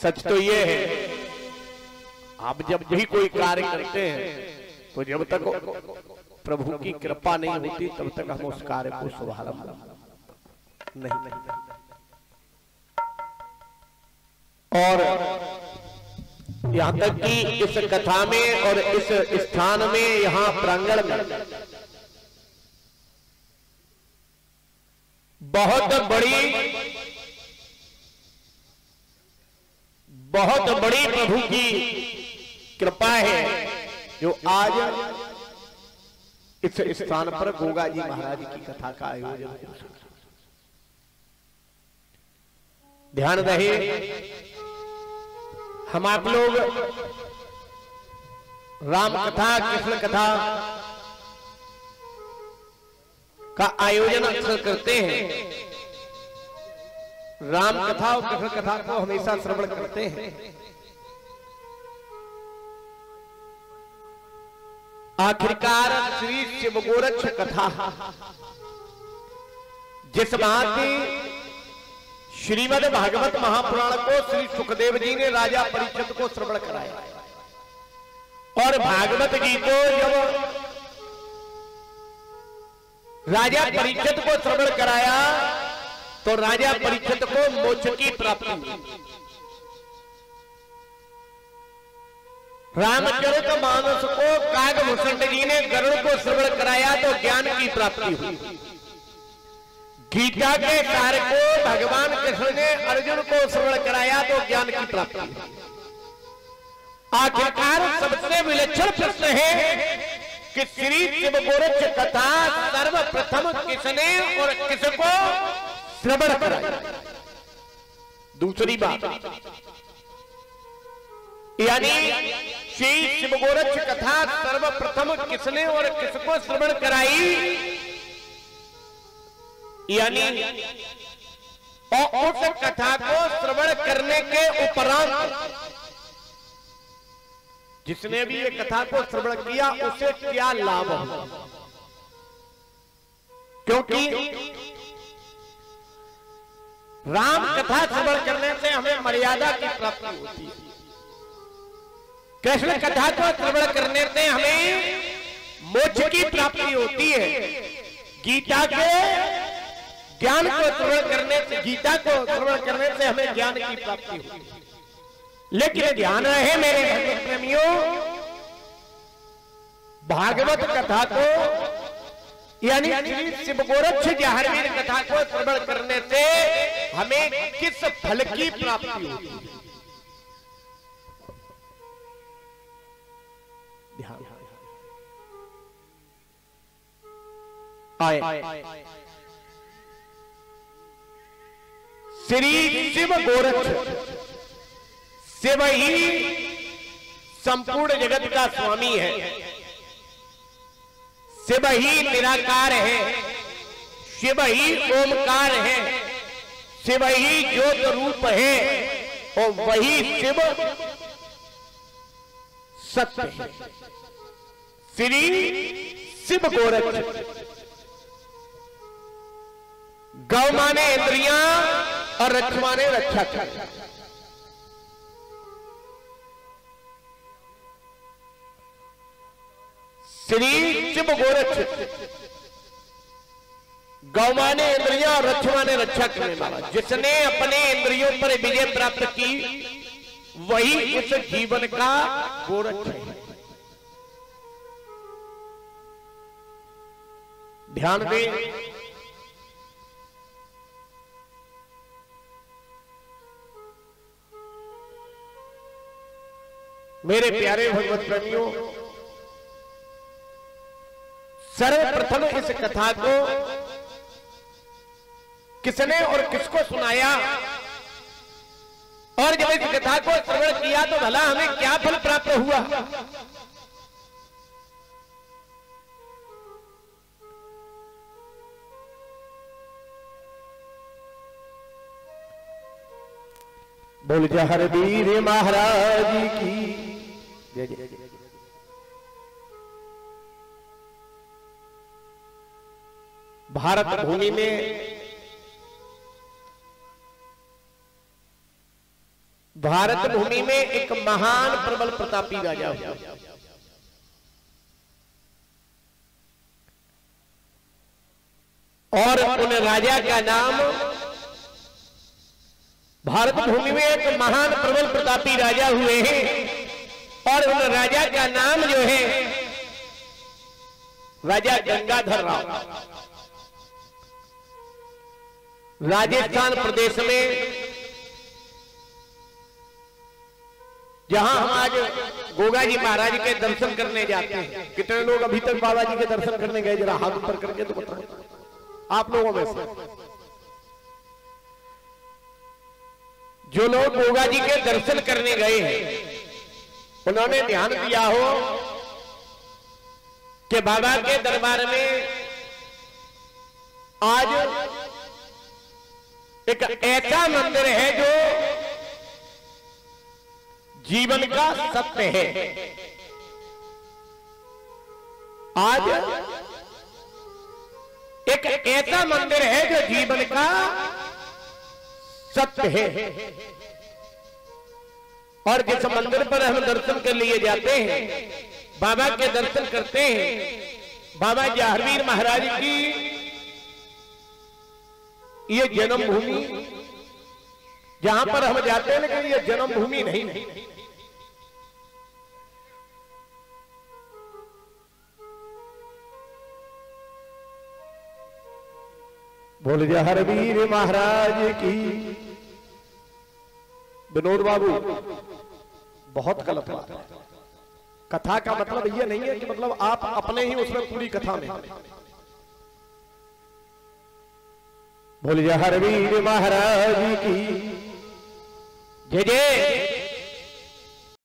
सच तो ये है, आप जब भी कोई कार्य करते हैं तो जब तक प्रभु की कृपा नहीं होती तब तक हम उस कार्य को शुभारंभ नहीं। और यहां तक कि इस कथा में और इस स्थान में, यहां प्रांगण में बहुत बड़ी प्रभु की कृपा है जो आज इस स्थान पर गोगा जी महाराज की कथा का आयोजन हो सका। ध्यान रहे, हम आप लोग राम कथा, कृष्ण कथा का आयोजन अक्सर करते हैं। राम कथा और कृष्ण कथा को हमेशा श्रवण करते हैं। आखिरकार श्री शिव गोरक्ष कथा, जिस भांति श्रीमद् भागवत महापुराण को श्री सुखदेव जी ने राजा परीक्षित को श्रवण कराया, और भागवत जी को जब राजा परीक्षित को श्रवण कराया तो राजा परीक्षित को मोक्ष की प्राप्ति हुई। रामचरित मानस को कागभूषण जी ने गरुड़ को श्रवण कराया तो ज्ञान की प्राप्ति हुई। गीता के सार को भगवान कृष्ण ने अर्जुन को श्रवण कराया तो ज्ञान की प्राप्ति हुई। आखिरकार सबसे विलक्षण प्रश्न है कि श्री शिव गोरक्ष कथा सर्वप्रथम किसने और किसको श्रवण कराया। दूसरी बात, यानी श्री शिव गोरक्ष कथा सर्वप्रथम किसने और किसको श्रवण कराई, यानी और उस कथा को श्रवण करने के उपरांत जिसने भी ये कथा को श्रवण किया उसे क्या लाभ हो। क्योंकि राम कथा श्रवण करने से हमें मर्यादा की प्राप्ति होती है, कृष्ण कथा को श्रवण करने से हमें मोक्ष की प्राप्ति होती है, गीता के ज्ञान को श्रवण करने से, गीता को श्रवण करने से हमें ज्ञान की प्राप्ति होती है। लेकिन ध्यान रहे मेरे भक्त प्रेमियों, भागवत कथा को यानी श्री शिव गोरक्ष जाहरवीर कथा को श्रवण करने से हमें किस फल की प्राप्ति होती है। ध्यान आए, श्री शिव गोरक्ष, शिव ही संपूर्ण जगत का स्वामी है, शिव ही निराकार है, शिव ही ओमकार है, शिव ही ज्योत रूप है, और वही शिव सत्य है। श्री शिव गोरक्ष, गौ माने इंद्रियां और रक्ष माने रक्षक। श्री शिव गोरक्ष, गौ माने इंद्रियां और रक्ष माने रक्षा करने वाला, जिसने अपने इंद्रियों पर विजय प्राप्त की वही इस जीवन का गोरक्ष है। ध्यान दें, मेरे प्यारे भगवत प्रेमियों, सर्वप्रथम इस कथा को किसने और किसको सुनाया, और जब इस कथा को श्रवण किया तो भला हमें क्या फल प्राप्त हुआ। बोल जाहरवीर महाराज की जय जय। भारत भूमि में भारत भूमि में एक महान प्रबल प्रतापी राजा हुआ। और उन राजा का नाम, भारत भूमि में एक महान प्रबल प्रतापी राजा हुए हैं और उन राजा का नाम जो है राजा गंगाधर राव। राजस्थान प्रदेश में जहां हम आज गोगा जी महाराज के दर्शन करने जाते हैं, कितने लोग अभी तक बाबा जी के दर्शन करने गए? जरा हाथ ऊपर करके तो बताओ आप लोगों में से जो लोग गोगा जी के दर्शन करने गए हैं, उन्होंने ध्यान दिया हो कि बाबा के दरबार में आज एक ऐसा मंदिर है जो जीवन का सत्य है। आज एक ऐसा मंदिर है जो जीवन का सत्य है। और जिस मंदिर पर हम दर्शन के लिए जाते हैं, बाबा के दर्शन करते हैं, बाबा जहांगीर महाराज की ये जन्मभूमि, जहां पर हम जाते हैं, लेकिन ये जन्मभूमि नहीं है। बोल जहांगीर महाराज की। विनोद बाबू, बहुत गलत बात है। कथा का मतलब ये नहीं है कि मतलब आप अपने ही उसमें पूरी कथा में। बोल जहांगीर महाराज की जय जय।